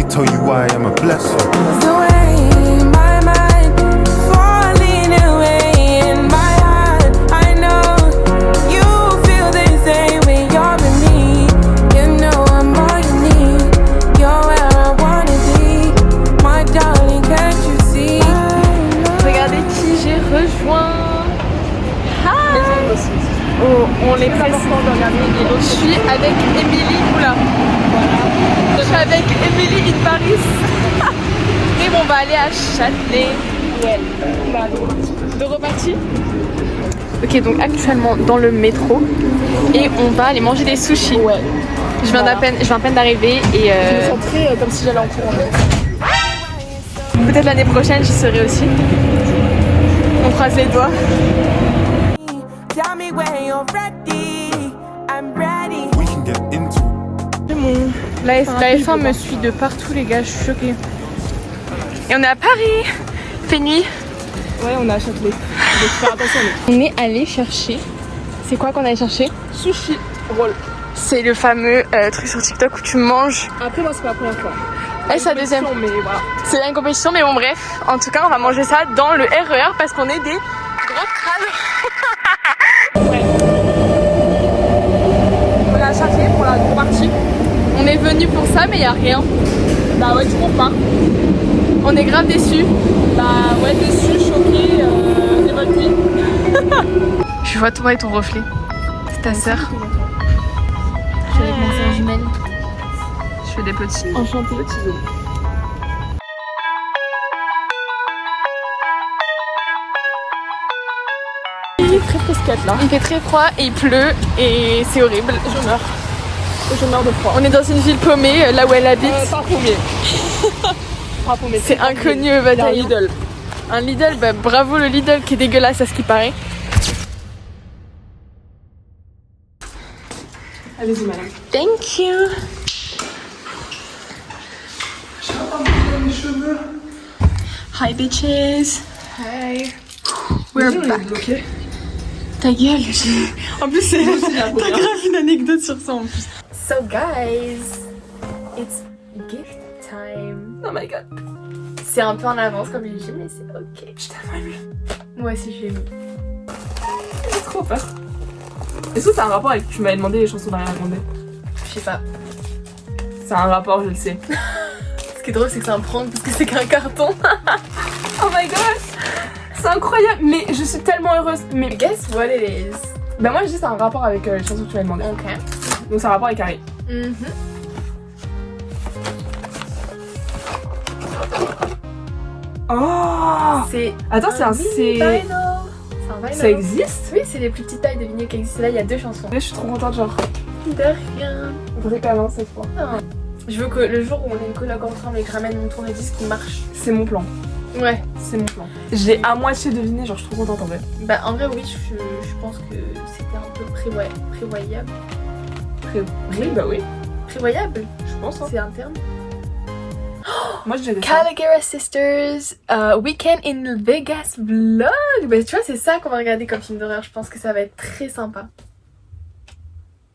tell you why I'm a blessing. The way my mind falling away in my heart. I know you feel the same way you're with me. You know I'm all you need. You're where I wanna be. My darling, can't you see? Regardez qui j'ai rejoint. Hi. Oh, on les presse. Je suis avec Émilie. Oula. Je suis avec Émilie in Paris. Et bon, on va aller à Châtelet. Ouais. De repartie. Ok, donc actuellement dans le métro. Et on va aller manger des sushis. Ouais. Je viens à peine d'arriver et Je me sens très comme si j'allais en cours. peut-être l'année prochaine j'y serai aussi. On croise les doigts. Tell me when you're ready. I'm ready. We can get into it. La F1 me suit de partout les gars, je suis choquée. Et on est à Paris. Il fait nuit. Ouais, on est à Châtelet. Donc faire attention. On est allé chercher. C'est quoi qu'on allait chercher? Sushi roll. C'est le fameux truc sur TikTok où tu manges. Après, moi, c'est pas la première fois. Et c'est la deuxième. Mais voilà. C'est une compétition, mais bon, bref. En tout cas, on va manger ça dans le RER parce qu'on est des gros crânes. Ouais. On est à Châtelet pour la partie. On est venu pour ça, mais il n'y a rien. Bah ouais, tu cours pas. On est grave déçus. Bah ouais, déçu, choqué, révolté. Je vois toi et ton reflet. C'est ta sœur. Je suis avec ma sœur jumelle. Je fais des petits. Enchanté. Il est très fresquette là. Il fait très froid et il pleut et c'est horrible. Je meurs de froid. On est dans une ville paumée, là où elle habite. Pas paumé. Pas paumé. C'est inconnu au Il y a un bataillon. Lidl. Un Lidl, bah bravo le Lidl qui est dégueulasse à ce qui paraît. Allez-y, madame. Thank you. Hi bitches. Hey. We're back. Bloqué. Ta gueule. En plus c'est T'as grave une anecdote sur ça en plus. So guys, it's gift time. Oh my god. C'est un peu en avance comme j'ai dit mais c'est ok. Je t'ai vu. Moi aussi je l'ai mis. J'ai trop peur. Est-ce que c'est un rapport avec que tu m'avais demandé les chansons d'Ariana Grande? Je sais pas. C'est un rapport, je le sais. Ce qui est drôle c'est que c'est un prank parce que c'est qu'un carton. Oh my god. C'est incroyable. Mais je suis tellement heureuse. Mais Guess what it is. bah moi je dis c'est un rapport avec les chansons que tu m'avais demandé. Ok. Donc c'est un rapport avec Harry. Oh. C'est Attends, c'est un... vinyl. c'est... C'est un vinyl. Ça existe? Oui, c'est les plus petites tailles de vinyle qui existent. Là, il y a 2 chansons. Je suis trop contente, genre. De rien. Vraiment cette fois. Je veux que le jour où on a une collab ensemble et que je ramène mon tourne-disque qui marche. C'est mon plan. Ouais. C'est mon plan. J'ai à moitié deviné, genre je suis trop contente en vrai. Bah en vrai oui, je pense que c'était un peu prévoyable. Oui, bah oui. Prévoyable, Je pense. Hein. c'est un terme. Moi je dirais ça. Caligari Sisters, Weekend in Vegas vlog. Bah tu vois c'est ça qu'on va regarder comme film d'horreur. Je pense que ça va être très sympa.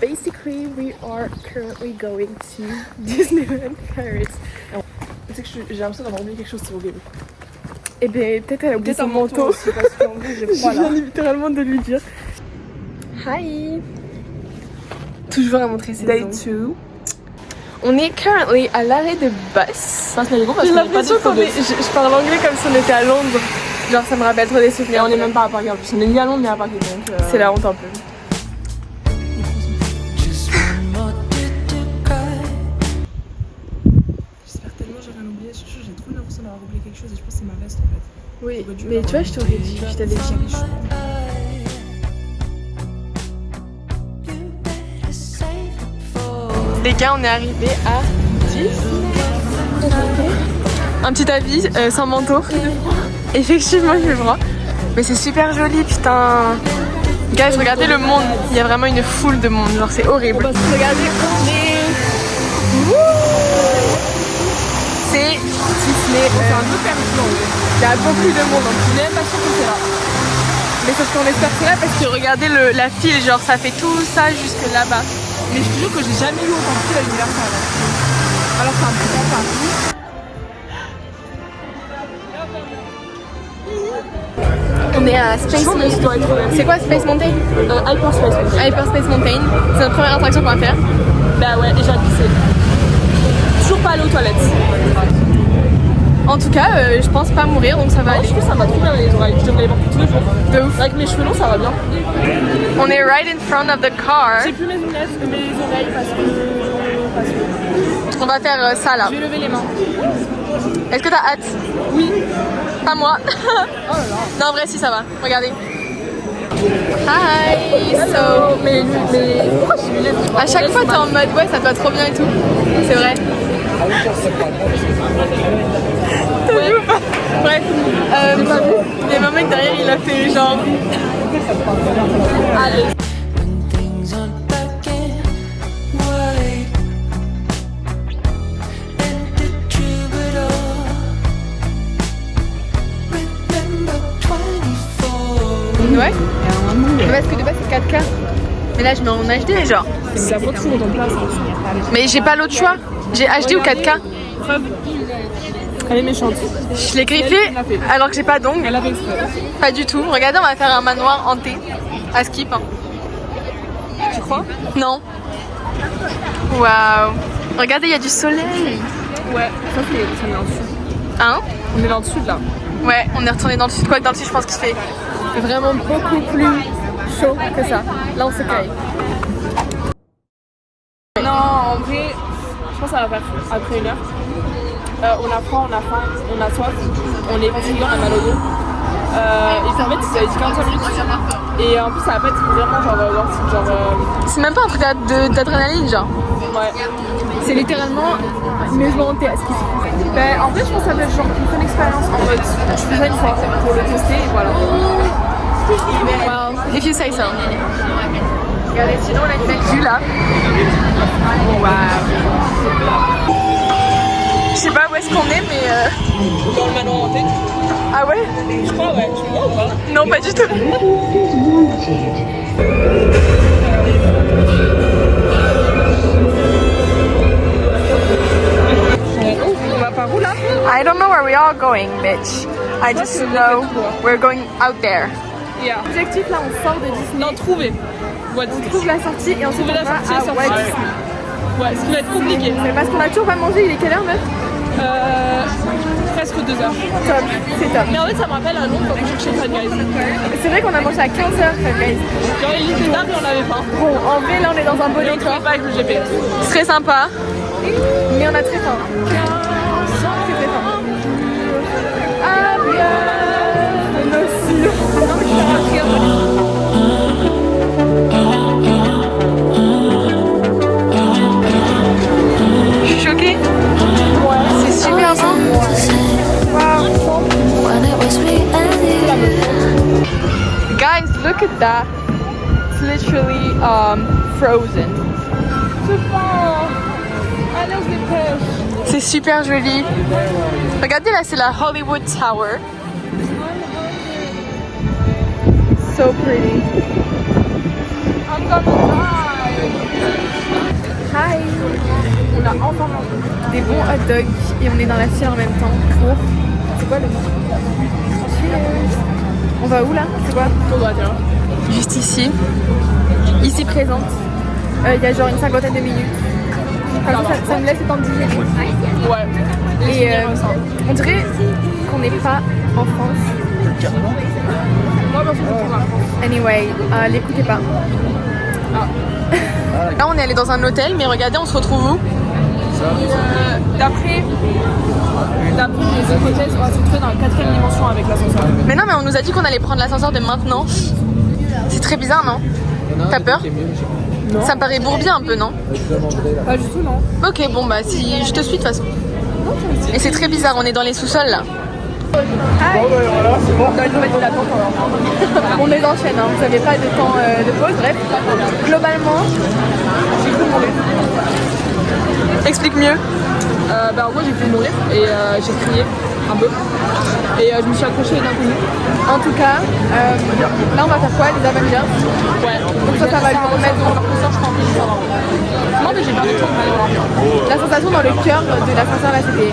Basically, we are currently going to Disneyland Paris. Tu sais que j'ai l'impression d'avoir oublié quelque chose sur Google. Et bien peut-être elle a oublié son manteau. aussi, parce qu'en vrai j'ai Je froid là. viens littéralement de lui dire. Hi. Toujours à montrer ses Day ongles. 2. On est currently à l'arrêt de bus. Passe les parce J'ai qu'on est pas l'impression des qu'on est... fraudeuses. Je parle anglais comme si on était à Londres. Genre ça me rappelle trop des Mais souvenirs. on est même pas à Paris en plus. On est ni à Londres ni à Paris donc. C'est la honte un peu. J'espère tellement j'ai rien oublié. J'ai trop l'impression d'avoir oublié quelque chose et je pense que c'est ma veste en fait. Oui, mais tu vois, je t'aurais dit, je t'avais dit. Les gars, on est arrivé à 10. Un petit avis, sans manteau. Effectivement, il fait froid. Mais c'est super joli, putain. Guys, regardez le monde. Il y a vraiment une foule de monde. Genre, c'est horrible. Regardez, on est... C'est Disney. C'est un peu perdu en vrai. Il y a beaucoup de monde. Je suis même pas sûre que c'est là. Mais sauf qu'on espère que c'est là parce que regardez la file, genre ça fait tout ça jusque là-bas. Mais je te jure que j'ai jamais eu autant de fil à l'Universal. Alors c'est un peu grand Paris. On est à Space Mountain. C'est quoi Space Mountain? Hyper Space Mountain. Hyper Space Mountain. C'est notre première attraction qu'on va faire. Bah ouais, et j'ai pissé. Toujours pas aller aux toilettes. En tout cas, je pense pas mourir donc ça va Je aller. trouve que ça va trop bien les oreilles. Je devrais les porter tous les jours. De ouf. Avec mes cheveux longs, ça va bien. On est right in front of the car. J'ai plus mes lunettes, mes oreilles parce que. On va faire ça là. Je vais lever les mains. Est-ce que t'as hâte? Oui. Pas moi. Oh là là. Non, en vrai, si ça va. Regardez. Hi. So, Mais pourquoi j'ai lunettes? à chaque fois, t'es en mode ouais, ça te va trop bien et tout. C'est vrai. Ouais. Bref, il y a un mec derrière, il a fait genre. Allez. Things aren't black and white. And the troubadour. Remember 24. Ouais. Parce que de base, c'est 4K. Mais là, je mets en HD, genre. Ça prend toujours autant de place. Mais j'ai pas l'autre choix. J'ai HD ou 4K. Preuve. Elle est méchante. Je l'ai griffé alors que j'ai pas d'ongles. Elle a fait exprès. Pas du tout. Regardez, on va faire un manoir hanté. À skip. Hein. Tu crois? Non. Waouh. Regardez, il y a du soleil. Ouais. Ça, c'est on est dans le sud. Hein? On est dans le sud là. Ouais, on est retourné dans le sud. Quoi que dans le sud, je pense qu'il fait. Vraiment beaucoup plus chaud que ça. Là, on se caille. Non, en vrai, je pense que ça va faire après une heure. On a froid, on a faim, on a soif, on est fatigué, on a mal au dos. Et puis en fait, ça a dit 45 minutes. Et en plus, ça va pas être vraiment C'est même pas un truc d'adrénaline, genre. ouais. C'est littéralement amusement hanté à ce qui se passe. Ben, en fait, je pense que ça va être genre une bonne expérience en mode je fais ça une fois pour le tester et voilà. Well, if you say so. Regardez, sinon on a une belle vue là. Waouh. Je sais pas où est-ce qu'on est, mais. Dans le manoir hanté. Ah ouais? Je crois, ouais. Tu vois ou pas? Non, pas du tout. On va par où là? I don't know where we are going, bitch. I just know we're going out there. Yeah. Objectif là, on sort de Disney. Non, trouver. On trouve la sortie et ensuite on Trouver la va sortie et à sortir. Walt Disney. Ouais, ce qui va être compliqué. Mais parce qu'on a toujours pas mangé, il est quelle heure, meuf? Presque 2 heures. Top, c'est top. Mais en fait, ça me rappelle un nom quand on cherchait Fun Guys. C'est vrai qu'on a mangé à 15h, guys. Genre, il était tard et on n'avait pas. Bon, en vrai, là, on est dans un beau Et on décor. trouvait pas avec le GPS. Très sympa. Mais on a très faim. Très très faim. Ah bien. Non, mais je suis rentrée en Je suis choquée. Ouais. C'est super bon. Wow. Guys, look at that. It's literally frozen. C'est super joli. Regardez là, c'est la Hollywood Tower. So pretty. I'm gonna die. Hi. On a enfin des bons hot dogs et on est dans la file en même temps pour. C'est quoi le nom? Cheers. On va où là? C'est quoi? Juste ici. Ici présente. Il y a genre une 50aine de minutes. Enfin, ça me laisse le temps de digérer. Ouais. Et on dirait qu'on n'est pas en France. Moi, je suis en France. Anyway, l'écoutez pas. Là, on est allé dans un hôtel, mais regardez, on se retrouve où? D'après les hypothèses, on va se retrouver dans la 4ème dimension avec l'ascenseur. Mais non, mais on nous a dit qu'on allait prendre l'ascenseur de maintenant. C'est très bizarre, non? T'as peur? Non. Ça me paraît bourbier un peu, non? Pas du tout, non. Ok, bon bah si je te suis de toute façon. Et c'est très bizarre, on est dans les sous-sols là. On les enchaîne, hein. Vous n'avez pas de temps de pause, bref. Globalement, j'ai cru mourir. Explique mieux. Bah, moi j'ai pu mourir et j'ai crié un peu. Et je me suis accrochée d'un coup. En tout cas, là on va faire quoi? Les Avengers? Ouais. Donc ça va nous remettre Non, mais j'ai pas du tout. la sensation dans le cœur de l'ascenseur là, c'était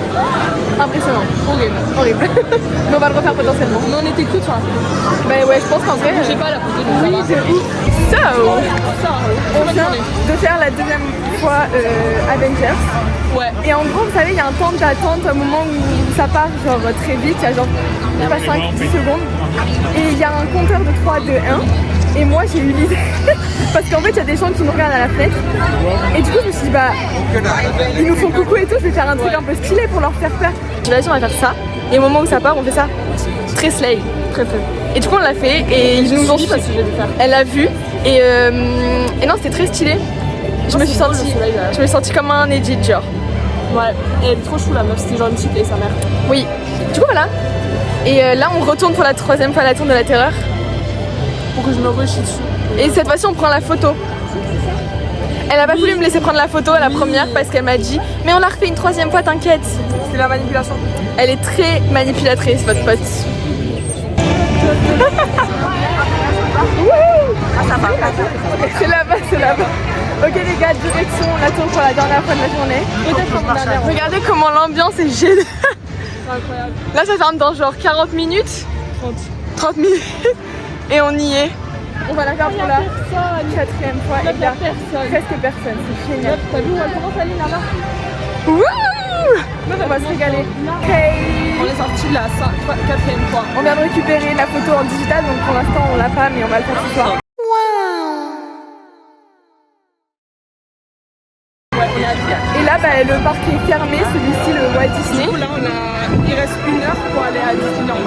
Impressionnant. Horrible. Horrible. Mais on va le refaire potentiellement. Mais on était que sur la photo. Bah ouais, je pense qu'en vrai. J'ai pas la photo de Oui, de ouf. So, on vient de faire la deuxième fois Avengers. Ouais. Et en gros, vous savez, il y a un temps d'attente au moment où ça part genre très vite. Il y a genre pas 5-10 secondes. Et il y a un compteur de 3, 2, 1. Et moi, j'ai eu l'idée. Parce qu'en fait, il y a des gens qui nous regardent à la fenêtre. Et du coup, je me suis dit, bah, ils nous font coucou et tout. Je vais faire un truc un peu stylé pour leur faire peur. Je vais on va faire ça. Et au moment où ça part, on fait ça. Très slay. Très très. Et du coup, on l'a fait. Et ils nous ont dit, parce que elle l'a vu. Et non, c'était très stylé. Je me suis sentie comme un edit, genre. Ouais, et elle est trop chou la meuf, c'était genre une petite et sa mère. Oui. Du coup, voilà. Et là, on retourne pour la troisième fois la tour de la terreur. Pour que je me rechie dessus. Et cette fois-ci, on prend la photo. Elle a pas voulu me laisser prendre la photo à la première parce qu'elle m'a dit « Mais on la refait une troisième fois, t'inquiète !» C'est la manipulation. Elle est très manipulatrice, votre pote. C'est là-bas, c'est là-bas. Ok les gars, direction la tour pour la dernière fois de la journée. Peut-être la dernière. Regardez comment l'ambiance est géniale. C'est incroyable. Là ça ferme dans genre 40 minutes. 30 minutes. Et on y est. On va la faire pour la quatrième fois. Et il y a presque personne, c'est génial. T'as vu où elle commence à aller là-bas? Wouh! On va se régaler. Hey! On est sorti de la quatrième fois. On vient de récupérer la photo en digital, donc pour l'instant on l'a pas, mais on va le faire ce soir. Et là, bah, le parc est fermé, celui-ci, le Walt Disney. Du coup, là, il reste 1 heure pour aller à Disneyland.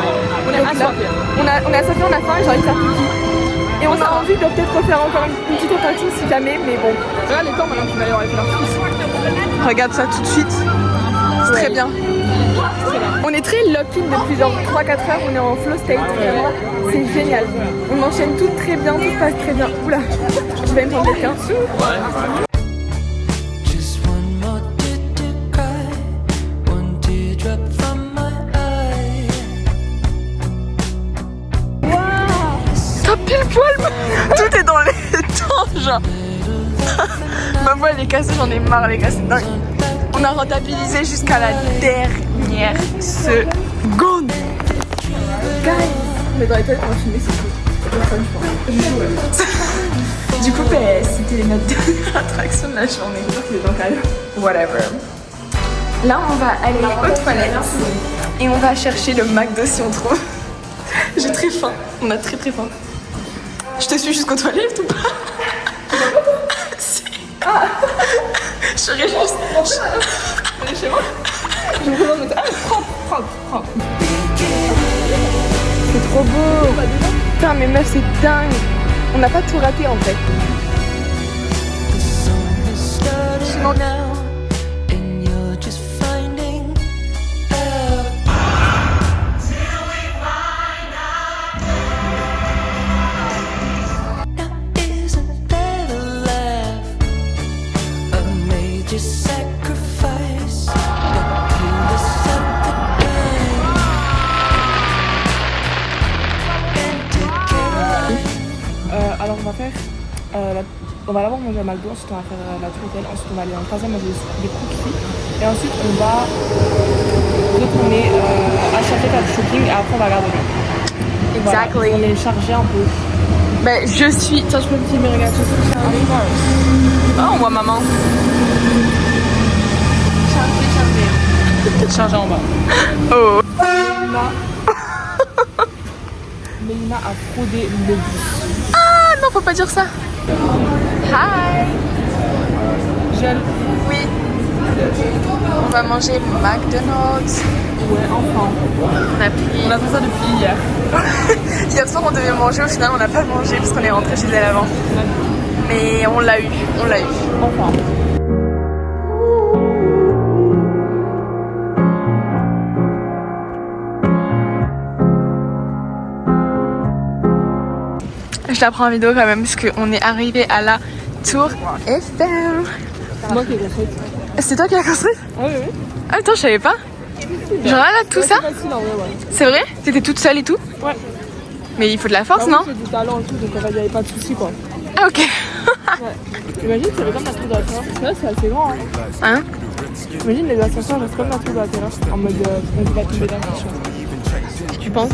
On est assoiffés. On est assoiffés, on a faim et j'ai envie de faire pipi. Et on a envie de peut-être refaire encore une petite tentative si jamais, mais bon. Regarde les temps maintenant qu'il va y avoir les fleurs. Regarde ça tout de suite. C'est très bien. On est très lock-in depuis genre 3-4 heures, on est en flow state, vraiment. C'est génial. On enchaîne tout très bien, tout se passe très bien. Oula, je vais me prendre quelqu'un. Just one more tear to cry, one teardrop from my eye. T'as pile poil. Tout est dans les temps, genre. Ma voix elle est cassée, j'en ai marre les gars, c'est dingue. On a rentabilisé jusqu'à la dernière seconde. Guys, mais dans les toilettes on va filmer, c'est cool. Du coup, bah, c'était notre dernière attraction de la journée. Whatever. Là, on va aller aux toilettes et on va chercher le McDo si on trouve. J'ai très faim. On a très faim. Je te suis jusqu'aux toilettes ou pas? Si. Ah. Je serais juste. Allez chez moi. Je me présente. Ah, propre. C'est trop beau. Putain, mais meuf, c'est dingue. On n'a pas tout raté en fait. The song is starting now, and you're just finding out. Now isn't that a laugh? A major sacrifice, but to the self-decline. And together. Alors on va faire. On va d'abord manger à McDo, ensuite on va faire la tour Eiffel, ensuite on va aller en troisième manger des cookies et ensuite on va retourner à chercher faire du shopping et après on va regarder. Exactly. Voilà, on est chargé un peu. Ben je suis. Tiens, je peux me filmer, regarde, je suis chargée. Ah, on voit maman. Chargé en bas. Oh. Mélina a fraudé le bus. Ah non, faut pas dire ça. Hi. Gel. Oui. On va manger McDonald's. Ouais, enfin. On a fait ça depuis hier. Hier soir on devait manger, au final on n'a pas mangé parce qu'on est rentré chez elle avant. Mais on l'a eu. Enfin. Je la prends en vidéo quand même parce qu'on est arrivé à la tour Eiffel. C'est moi qui ai construit. C'est toi qui l'as construite? Oui. Ah attends, je savais pas. Genre là, tout ça? C'est facile en vrai, ouais. C'est vrai? T'étais toute seule et tout? Ouais. Mais il faut de la force, Ah oui, non? j'ai du talent et tout, donc il n'y avait pas de soucis quoi. Ah ok. Ouais. Imagine, c'est comme la tour de la terre. Là, c'est assez grand. Hein. Imagine les ascenseurs, c'est comme la tour de la terrasse, en mode on va tomber d'un coup. Tu penses?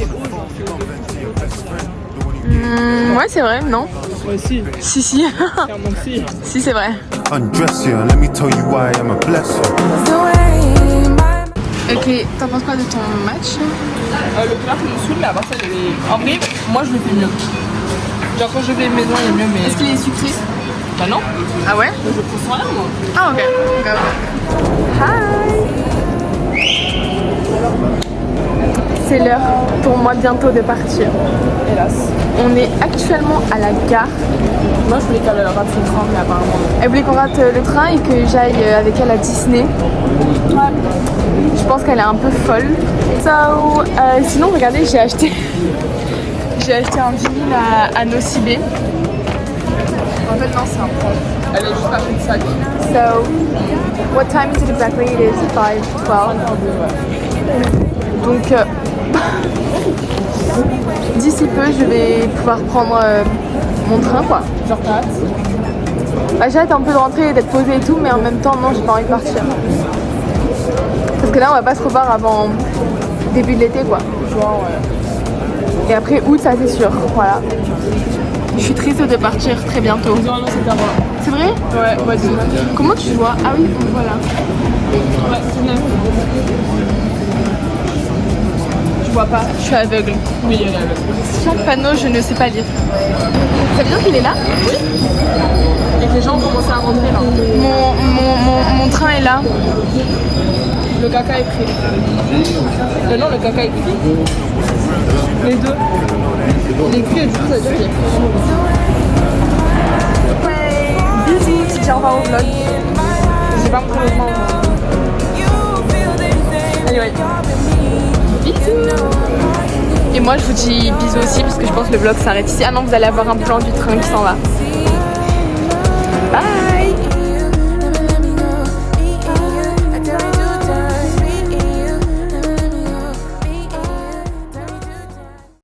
Ouais, c'est vrai, non? Ouais, si, Si. clairement que si. Si, c'est vrai. Undress you, and let me tell you why I'm a blessing. The way my Ok, t'en penses quoi de ton match? Le plat que je saoule, mais à part ça, en vrai, moi je le fais mieux. Genre quand je fais maison, il est mieux, mais. Est-ce qu'il est sucré? Bah non, Ah ouais? je prends rien moi. Ah ok. C'est l'heure pour moi bientôt de partir. Hélas. On est actuellement à la gare. Moi je voulais qu'elle rate son train, mais apparemment. Elle voulait qu'on rate le train et que j'aille avec elle à Disney. Je pense qu'elle est un peu folle. Sinon, regardez, j'ai acheté un vinyle à Nocibé. En fait, non, c'est un prank. Elle a juste pas pris de sac. So, what time is it exactly? It is 5:12. Donc, d'ici peu, je vais pouvoir prendre mon train, quoi. Genre t'as hâte? Bah, j'ai hâte un peu de rentrer, d'être posée et tout, mais en même temps, non, j'ai pas envie de partir. Parce que là, on va pas se revoir avant début de l'été, quoi. Genre, ouais. Et après août, ça c'est sûr. Voilà. Je suis triste de partir très bientôt. Normalement c'est à moi. C'est vrai? Ouais, on va dire. Comment tu vois? Ah oui, voilà. Ouais, c'est neuf. Je vois pas. Je suis aveugle. Oui, elle est avec. Chaque panneau, je ne sais pas lire. Ça veut dire qu'il est là? Et que les gens ont commencé à rentrer là. Mon train est là. Le caca est pris. Non, le caca est pris. Les deux. Il est cuit et du coup ça veut dire qu'il est pris. Bisous, je te dis au revoir au vlog. J'ai pas pris le moment. Allez, ouais. Bisous. Et moi, je vous dis bisous aussi parce que je pense que le vlog s'arrête ici. Ah non, vous allez avoir un plan du train qui s'en va.